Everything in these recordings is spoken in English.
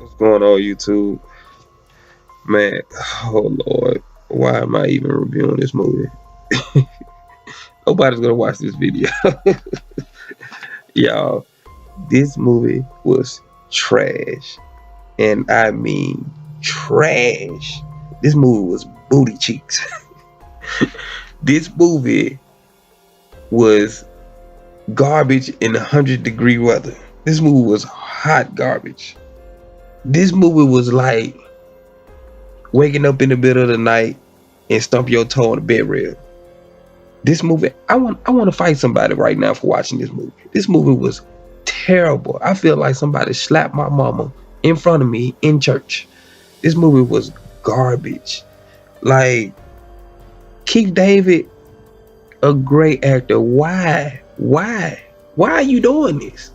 What's going on, YouTube? Man, oh Lord, why am I even reviewing this movie? Nobody's gonna watch this video. Y'all, this movie was trash. And I mean trash. This movie was booty cheeks. This movie was garbage in 100-degree weather. This movie was hot garbage. This movie was like waking up in the middle of the night and stump your toe on the bed rail. This movie, I want to fight somebody right now for watching this movie. This movie was terrible. I feel like somebody slapped my mama in front of me in church. This movie was garbage. Like, Keith David, a great actor. Why? Why are you doing this?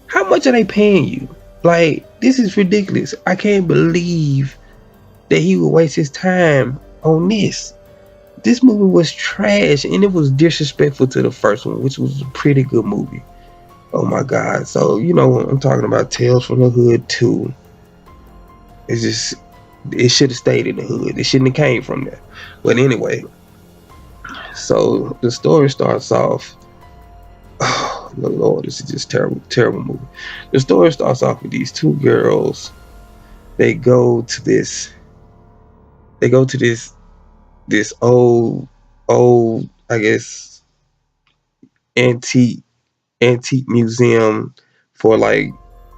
How much are they paying you? Like, this is ridiculous. I can't believe that he would waste his time on this. This movie was trash, and it was disrespectful to the first one, which was a pretty good movie. Oh my God. So, I'm talking about Tales from the Hood 2. It's just, it should have stayed in the hood. It shouldn't have came from there. But anyway, so the story starts off, oh Lord, this is just terrible movie. The story starts off with these two girls. They go to this this old, I guess, antique museum for like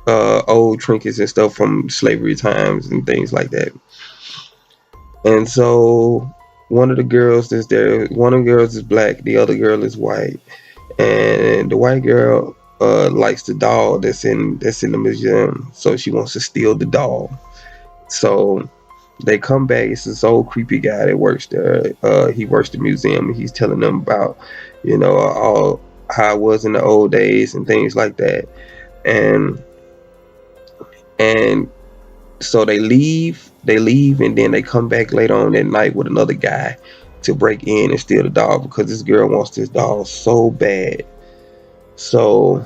old trinkets and stuff from slavery times and things like that. And so one of the girls is there. One of the girls is black. The other girl is white. And the white girl likes the doll that's in the museum. So she wants to steal the doll. So they come back. It's this old creepy guy that works there. He works the museum, and he's telling them about, all how it was in the old days and things like that. And so they leave, and then they come back later on that night with another guy to break in and steal the doll because this girl wants this doll so bad. So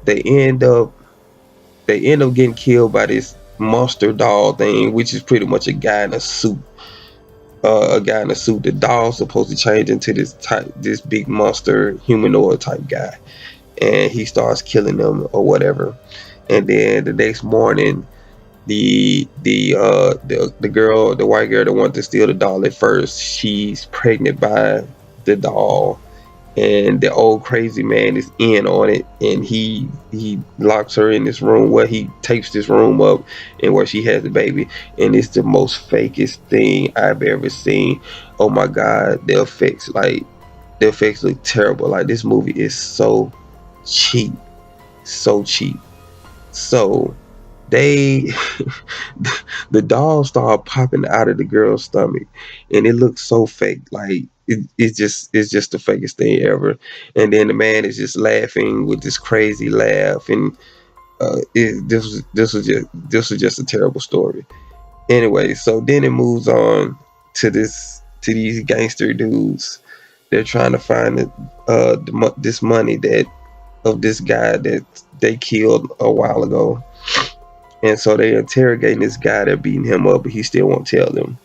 they end up getting killed by this monster doll thing, which is pretty much a guy in a suit. The doll's supposed to change into this big monster humanoid type guy, and he starts killing them or whatever. And then the next morning, the girl, the white girl that wanted to steal the doll at first, she's pregnant by the doll, and the old crazy man is in on it, and he locks her in this room where he tapes this room up and where she has the baby, and it's the most fakest thing I've ever seen. Oh my God, the effects look terrible. Like, this movie is so cheap. So they the doll started popping out of the girl's stomach, and it looked so fake. Like, it's just the fakest thing ever. And then the man is just laughing with this crazy laugh, and this was just a terrible story. Anyway, so then it moves on to these gangster dudes. They're trying to find this money of this guy that they killed a while ago. And so they interrogating this guy. They're beating him up, but he still won't tell them.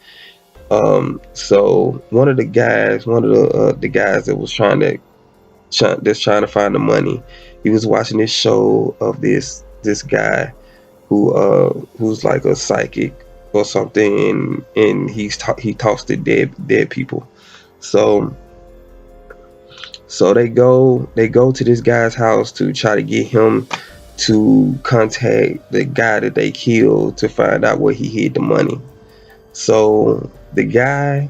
So one of the guys that was trying to find the money, he was watching this show of this guy who's like a psychic or something, and he talks to dead people. So they go to this guy's house to try to get him to contact the guy that they killed to find out where he hid the money. So the guy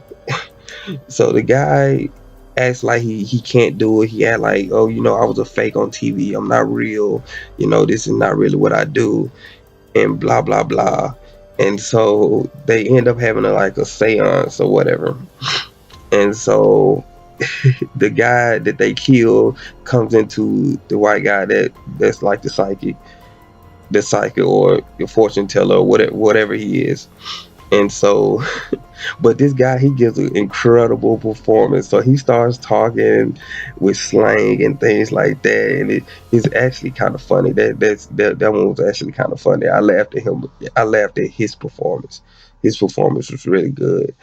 acts like he can't do it. He act like, oh, I was a fake on TV. I'm not real. This is not really what I do, and blah blah blah. And so they end up having a seance or whatever. And so the guy that they kill comes into the white guy that's like the psychic or the fortune teller or whatever he is. And so, but this guy, he gives an incredible performance. So he starts talking with slang and things like that, and it's actually kind of funny. That one was actually kind of funny. I laughed at him. I laughed at his performance. His performance was really good.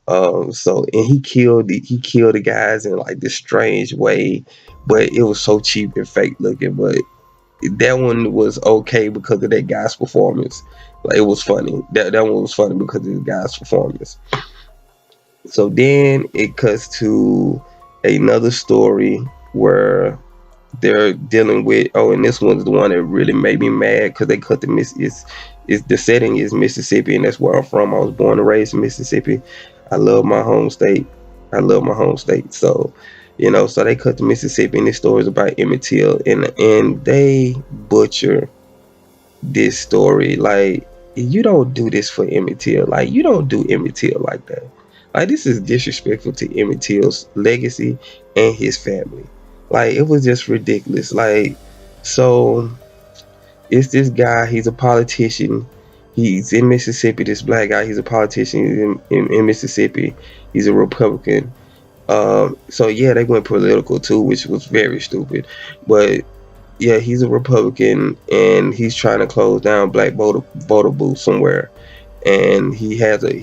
So and he killed the guys in like this strange way, but it was so cheap and fake looking. But that one was okay because of that guy's performance. Like it was funny. That one was funny because of the guy's performance. So then it cuts to another story where they're dealing with, oh, and this one's the one that really made me mad because they cut the is the setting is Mississippi, and that's where I'm from. I was born and raised in Mississippi. I love my home state. I love my home state. So, so they cut to Mississippi, and this story is about Emmett Till, and they butcher this story. Like, you don't do this for Emmett Till. Like, you don't do Emmett Till like that. Like, this is disrespectful to Emmett Till's legacy and his family. Like, it was just ridiculous. Like, so it's this guy. He's a politician. He's in Mississippi. This black guy. He's a politician in Mississippi. He's a Republican. So yeah, they went political too, which was very stupid. But yeah, he's a Republican, and he's trying to close down black voter booths somewhere. And he has a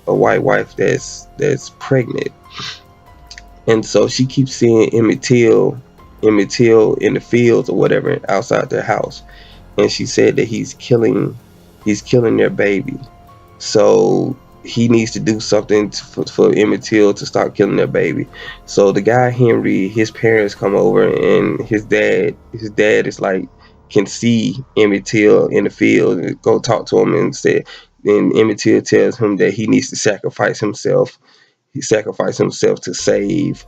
white wife that's pregnant, and so she keeps seeing Emmett Till in the fields or whatever outside their house, and she said that he's killing their baby. So he needs to do something for Emmett Till to stop killing their baby. So the guy Henry, his parents come over, and his dad is like, can see Emmett Till in the field and go talk to him, and Emmett Till tells him that he needs to sacrifice himself. He sacrificed himself to save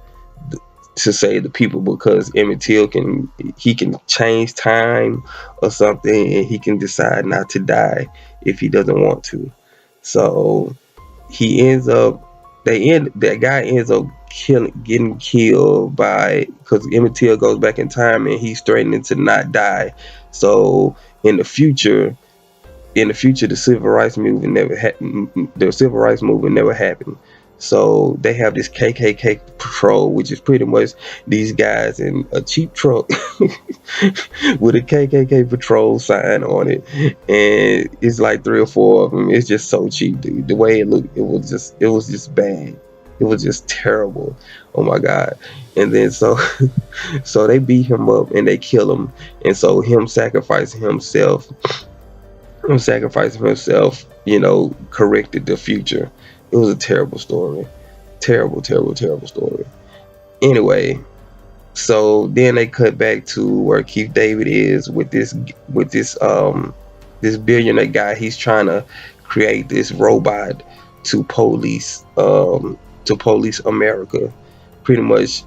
the people, because Emmett Till can change time or something, and he can decide not to die if he doesn't want to. So that guy ends up getting killed because Emmett Till goes back in time, and he's threatening to not die. So in the future, the civil rights movement never happened. The civil rights movement never happened. So they have this KKK patrol, which is pretty much these guys in a cheap truck with a KKK patrol sign on it, and it's like 3 or 4 of them. It's just so cheap, dude. The way it looked, it was just bad. It was just terrible. Oh my God! And then so they beat him up and they kill him, and so sacrificing himself, corrected the future. It was a terrible story. Terrible, terrible, terrible story. Anyway, so then they cut back to where Keith David is with this billionaire guy. He's trying to create this robot to police America. Pretty much,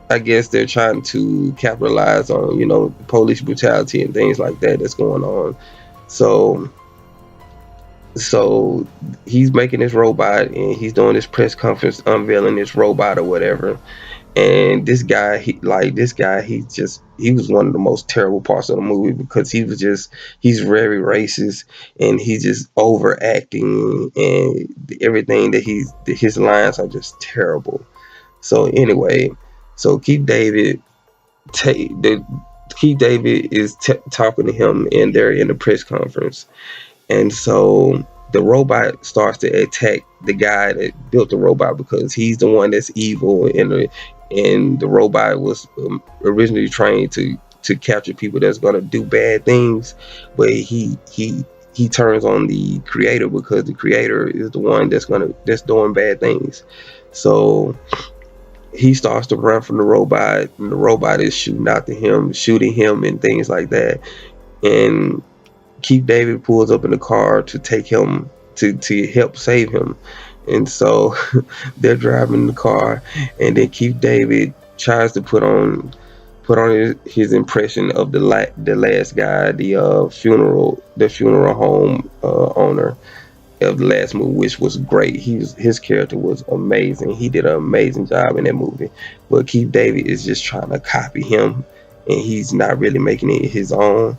I guess they're trying to capitalize on, police brutality and things like that that's going on. So he's making this robot, and he's doing this press conference unveiling this robot or whatever. And this guy, he was one of the most terrible parts of the movie, because he's very racist, and he's just overacting, and everything that his lines are just terrible. So anyway, Keith David is talking to him, and they're in the press conference. And so the robot starts to attack the guy that built the robot, because he's the one that's evil, and the robot was originally trained to capture people that's gonna do bad things, but he turns on the creator, because the creator is the one that's doing bad things. So he starts to run from the robot, and the robot is shooting him and things like that. And Keith David pulls up in the car to take him to help save him, and so they're driving the car, and then Keith David tries to put on his impression of the last guy, the funeral home owner of the last movie, which was great. His character was amazing. He did an amazing job in that movie, but Keith David is just trying to copy him, and he's not really making it his own.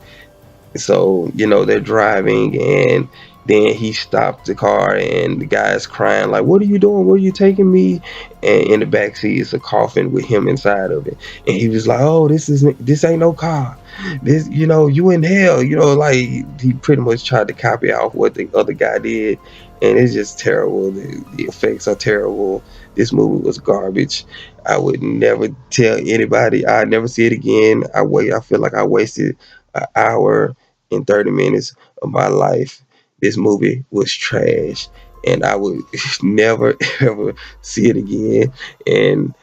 So, they're driving, and then he stopped the car, and the guy's crying like, "What are you doing? Where are you taking me?" And in the back seat is a coffin with him inside of it. And he was like, "Oh, this ain't no car. This, you in hell." Like he pretty much tried to copy off what the other guy did, and it's just terrible. The effects are terrible. This movie was garbage. I would never tell anybody. I'd never see it again. I feel like I wasted an hour and 30 minutes of my life. This movie was trash, and I would never ever see it again. And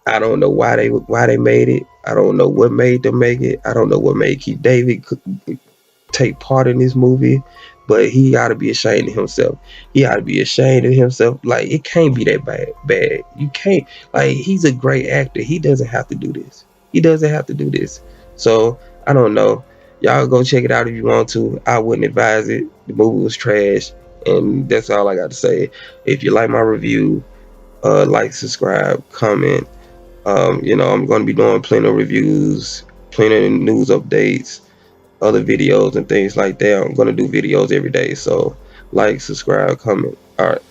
I don't know why they made it. I don't know what made them make it. I don't know what made Keith David take part in this movie, but he ought to be ashamed of himself. He ought to be ashamed of himself. Like, it can't be that bad. You can't. Like, he's a great actor. He doesn't have to do this. He doesn't have to do this. So I don't know. Y'all go check it out if you want to. I wouldn't advise it. The movie was trash, and that's all I got to say. If you like my review, like, subscribe, comment. I'm going to be doing plenty of reviews, plenty of news updates, other videos and things like that. I'm gonna do videos every day. So like, subscribe, comment. All right.